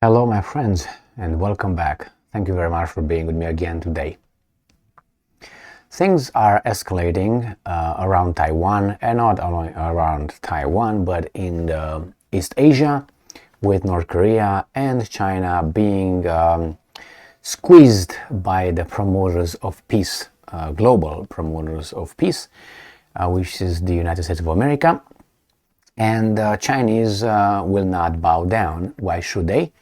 Hello, my friends, and welcome back. Thank you very much for being with me again today. Things are escalating around Taiwan, and not only around Taiwan, but in East Asia, with North Korea and China being squeezed by the promoters of peace, global promoters of peace, which is the United States of America. And Chinese will not bow down. Why should they?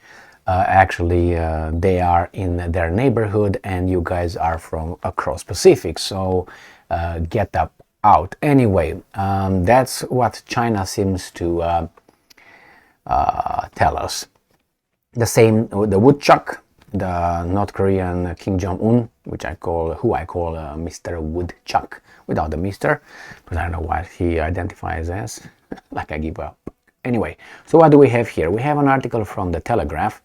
Actually, they are in their neighborhood, and you guys are from across Pacific, so get up out. Anyway, that's what China seems to tell us. The same with the woodchuck, the North Korean Kim Jong-un, who I call Mr. Woodchuck, without the Mr., because I don't know what he identifies as. Like I give up. Anyway, so what do we have here? We have an article from the Telegraph,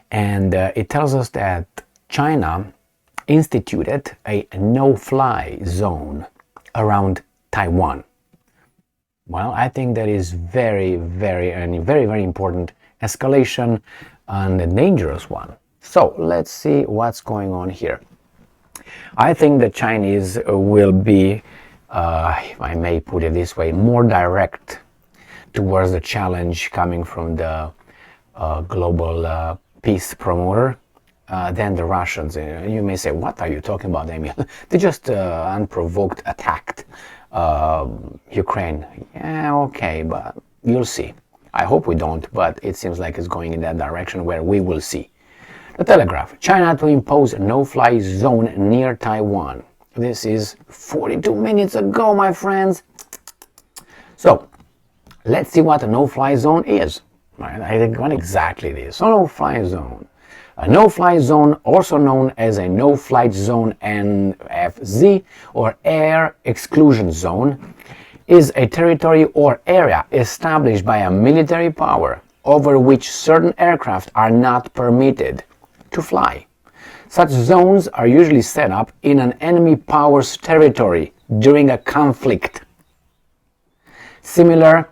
and it tells us that China instituted a no-fly zone around Taiwan. Well, I think that is very important escalation and a dangerous one. So let's see what's going on here. I think the Chinese will be, if I may put it this way, more direct towards the challenge coming from the global peace promoter than the Russians. You may say, what are you talking about, Emil? They just unprovoked attacked Ukraine. Yeah, okay, but you'll see. I hope we don't, but it seems like it's going in that direction where we will see. The Telegraph, China to impose no-fly zone near Taiwan. This is 42 minutes ago, my friends. So, let's see what a no-fly zone is. Right? I think what exactly it is. So, no-fly zone. A no-fly zone, also known as a no-flight zone NFZ, or air exclusion zone, is a territory or area established by a military power over which certain aircraft are not permitted to fly. Such zones are usually set up in an enemy power's territory during a conflict, similar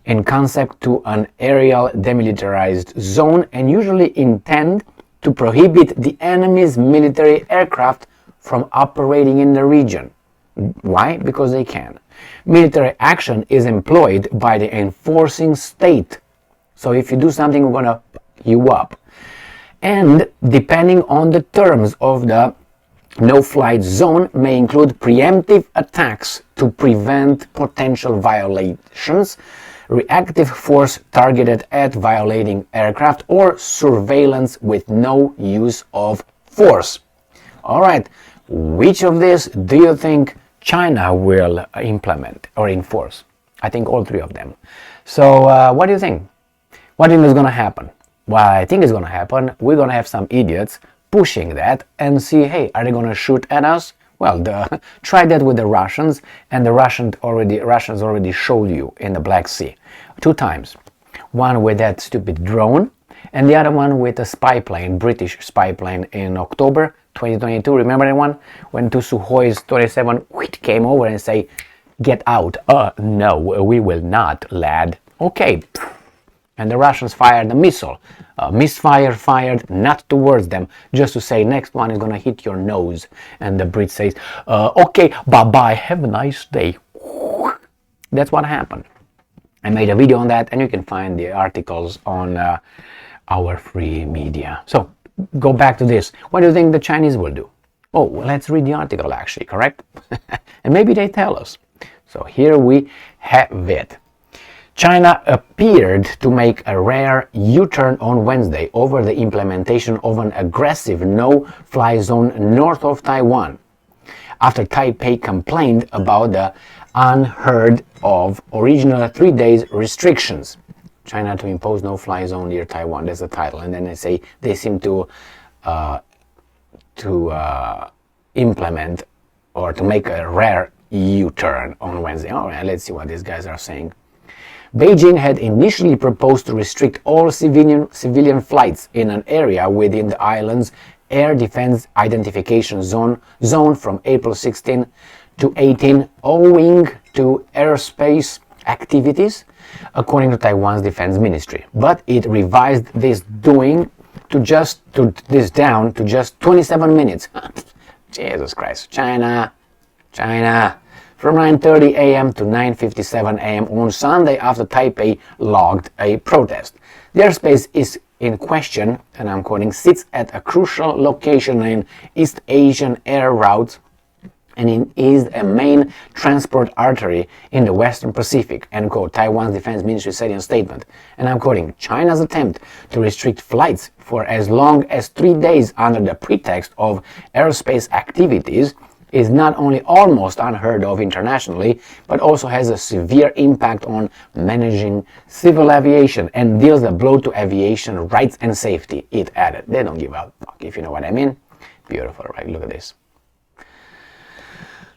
in concept to an aerial demilitarized zone, and usually intend to prohibit the enemy's military aircraft from operating in the region. Why? Because they can. Military action is employed by the enforcing state. So if you do something, we're gonna you up. And depending on the terms of the no-flight zone may include preemptive attacks to prevent potential violations, reactive force targeted at violating aircraft, or surveillance with no use of force. All right, which of these do you think China will implement or enforce? I think all three of them. So what do you think? What do you think is going to happen? What I think is going to happen, we're going to have some idiots pushing that and see, hey, are they going to shoot at us? Well, try that with the Russians, and the Russians already showed you in the Black Sea 2 times. One with that stupid drone, and the other one with a spy plane, British spy plane, in October 2022. Remember that one? When 2 Sukhoi 27 came over and say, get out. No, we will not, lad. Okay. And the Russians fired a missile. Misfire fired not towards them, just to say next one is going to hit your nose. And the Brit says, okay, bye-bye, have a nice day. That's what happened. I made a video on that, and you can find the articles on our free media. So, go back to this. What do you think the Chinese will do? Oh, well, let's read the article actually, correct? And maybe they tell us. So here we have it. China appeared to make a rare U-turn on Wednesday over the implementation of an aggressive no-fly zone north of Taiwan, after Taipei complained about the unheard of original 3 days restrictions. China to impose no-fly zone near Taiwan, that's the title. And then they say they seem to implement or to make a rare U-turn on Wednesday. All right, let's see what these guys are saying. Beijing had initially proposed to restrict all civilian flights in an area within the island's air defense identification zone from April 16 to 18 owing to airspace activities according to Taiwan's defense ministry. But it revised this down to just 27 minutes. Jesus Christ. China. From 9:30 a.m. to 9:57 a.m. on Sunday after Taipei logged a protest. The airspace is in question, and I'm quoting, sits at a crucial location in East Asian air route, and it is a main transport artery in the Western Pacific, end quote, Taiwan's defense ministry said in a statement. And I'm quoting, China's attempt to restrict flights for as long as 3 days under the pretext of airspace activities is not only almost unheard of internationally, but also has a severe impact on managing civil aviation and deals a blow to aviation rights and safety, it added. They don't give a fuck, if you know what I mean. Beautiful, right? Look at this.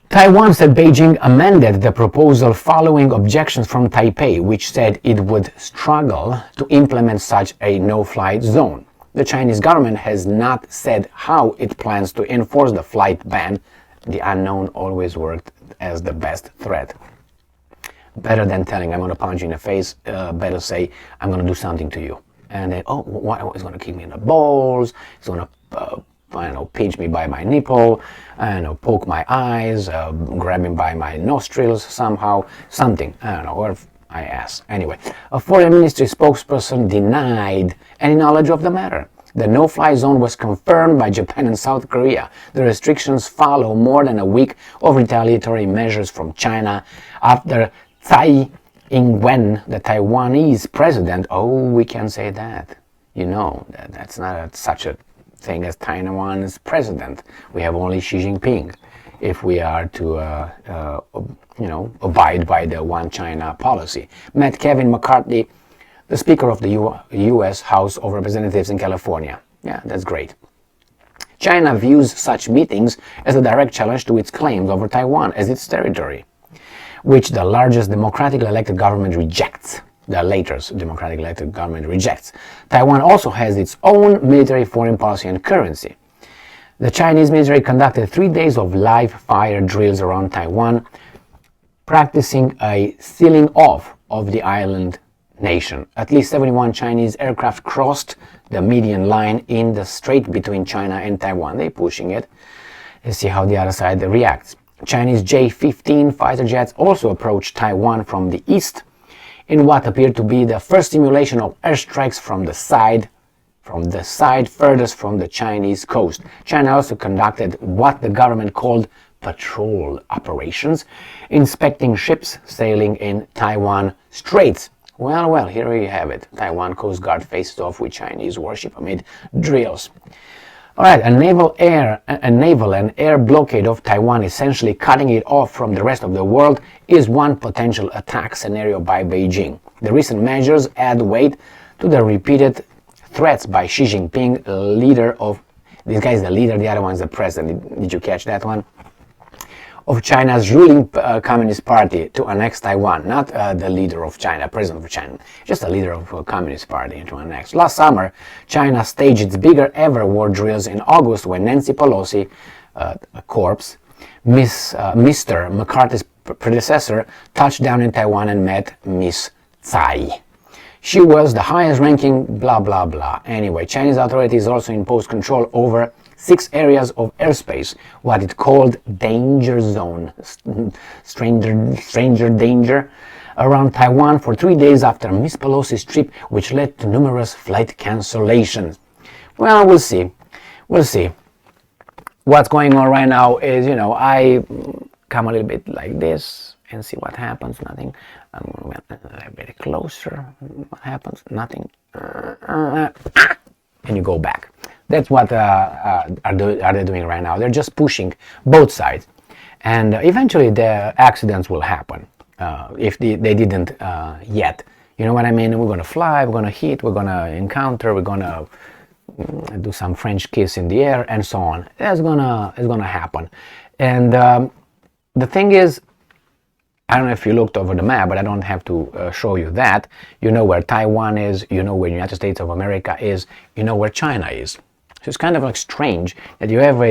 Taiwan said Beijing amended the proposal following objections from Taipei, which said it would struggle to implement such a no-flight zone. The Chinese government has not said how it plans to enforce the flight ban. The unknown always worked as the best threat. Better than telling I'm going to punch you in the face, better say I'm going to do something to you. And then, oh, what? He's going to kick me in the balls, he's going to pinch me by my nipple, poke my eyes, grab me by my nostrils somehow, something, or my ass. Anyway, a foreign ministry spokesperson denied any knowledge of the matter. The no-fly zone was confirmed by Japan and South Korea. The restrictions follow more than a week of retaliatory measures from China after Tsai Ing-wen, the Taiwanese president, we can say that. That's not such a thing as Taiwan's president. We have only Xi Jinping if we are to abide by the one China policy. Met Kevin McCarthy, the Speaker of the U.S. House of Representatives in California. Yeah, that's great. China views such meetings as a direct challenge to its claims over Taiwan as its territory, which the largest democratically elected government rejects. The latest democratically elected government rejects. Taiwan also has its own military, foreign policy, and currency. The Chinese military conducted 3 days of live fire drills around Taiwan, practicing a sealing off of the island nation. At least 71 Chinese aircraft crossed the median line in the strait between China and Taiwan. They're pushing it. Let's see how the other side reacts. Chinese J-15 fighter jets also approached Taiwan from the east in what appeared to be the first simulation of airstrikes from the side furthest from the Chinese coast. China also conducted what the government called patrol operations, inspecting ships sailing in Taiwan Straits. Well, here you have it. Taiwan Coast Guard faces off with Chinese warship amid drills. All right, a naval and air blockade of Taiwan, essentially cutting it off from the rest of the world, is one potential attack scenario by Beijing. The recent measures add weight to the repeated threats by Xi Jinping, this guy is the leader, the other one is the president. Did you catch that one? Of China's ruling Communist Party to annex Taiwan, not the leader of China, president of China, just the leader of a Communist Party to annex. Last summer, China staged its bigger ever war drills in August when Nancy Pelosi, a corpse, Mr. McCarthy's predecessor, touched down in Taiwan and met Miss Tsai. She was the highest ranking blah blah blah. Anyway, Chinese authorities also imposed control over 6 areas of airspace, what it called danger zone, stranger danger, around Taiwan for 3 days after Miss Pelosi's trip, which led to numerous flight cancellations. Well, we'll see. What's going on right now is, I come a little bit like this and see what happens. Nothing. I'm going to get a little bit closer. What happens? Nothing. And you go back. That's what are they doing right now. They're just pushing both sides, and eventually the accidents will happen if they didn't yet. You know what I mean? We're gonna fly, we're gonna hit, we're gonna encounter, we're gonna do some French kiss in the air, and so on. It's gonna happen. And the thing is, I don't know if you looked over the map, but I don't have to show you that. You know where Taiwan is, you know where the United States of America is, you know where China is. So it's kind of like strange that you have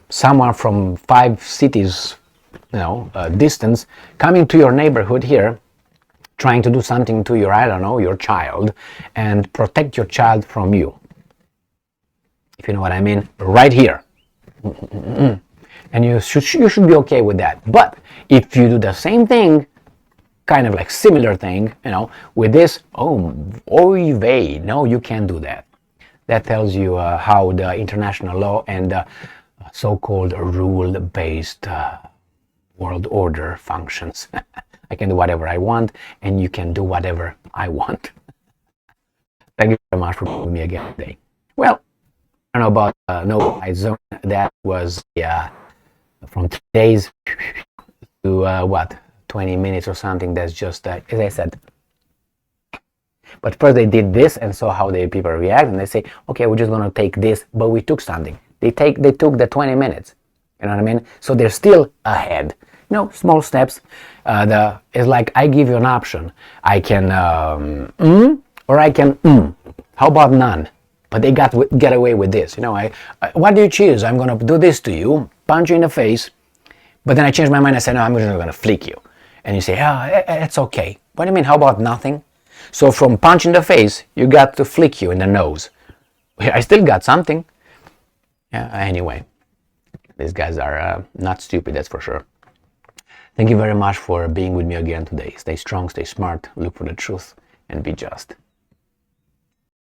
someone from 5 cities, distance, coming to your neighborhood here trying to do something to your, I don't know, your child, and protect your child from you. If you know what I mean, right here. And you should be okay with that. But if you do the same thing, kind of like similar thing, with this, oy vey, no, you can't do that. That tells you how the international law and the so-called rule-based world order functions. I can do whatever I want, and you can do whatever I want. Thank you very much for being with me again today. Well, I don't know about no-fly zone. That was from 3 days to 20 minutes or something. That's just as I said. But first they did this and saw how the people react, and they say, okay, we're just gonna take this, but we took something. They took the 20 minutes. You know what I mean? So they're still ahead. Small steps. It's like I give you an option. I can or I can How about none? But they get away with this. What do you choose? I'm gonna do this to you, punch you in the face, but then I change my mind. I say, no, I'm just gonna flick you, and you say, it's okay. What do you mean? How about nothing? So from punch in the face, you got to flick you in the nose. I still got something. Yeah. Anyway, these guys are not stupid, that's for sure. Thank you very much for being with me again today. Stay strong, stay smart, look for the truth, and be just.